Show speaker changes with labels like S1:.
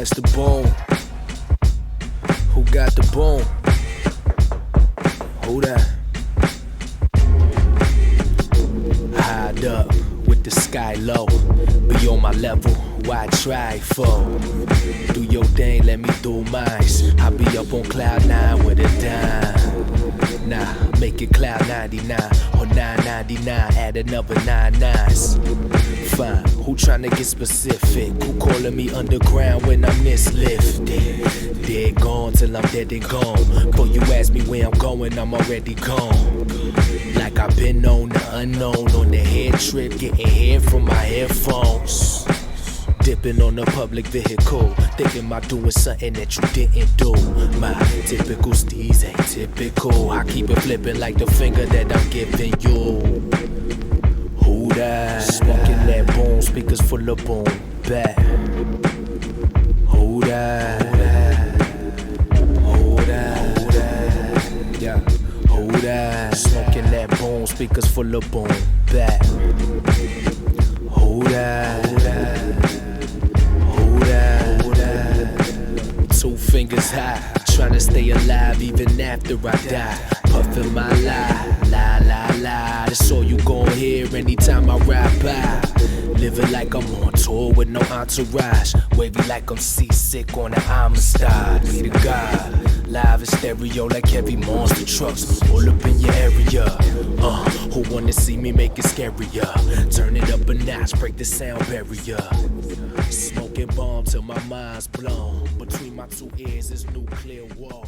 S1: Where's the bone? Who got the bone? Who that? Hide up with the sky low. Be on my level, why try for? Do your thing, let me do mine. I be up on cloud 9 with a dime. Nah, make it cloud 99 or 999, add another 99s. Fine, who tryna get specific? Who calling me underground when I'm this lifted? Dead gone till I'm dead and gone. Before you ask me where I'm going, I'm already gone. Like I've been on the unknown, on the head trip, getting hair from my headphones. Dipping on a public vehicle, thinking about doing something that you didn't do. My typical steez ain't typical. I keep it flipping like the finger that I'm giving you. Who that? Smoking that boom, speakers full of boom back. Who that? Who that? Yeah. Who that? Smoking that boom, speakers full of boom back. Who that? Who that? 2 fingers high, tryna stay alive even after I die. Puffin' my lie, la la la. That's all you gon' hear anytime I ride by. Living like I'm on tour with no entourage. Wavy like I'm seasick on an Amistad. Be the God, live in stereo like heavy monster trucks all up in your area. Who wanna see me make it scarier? Turn it up a notch, break the sound barrier. Smoking bomb till my mind's blown. Between my 2 ears is nuclear war.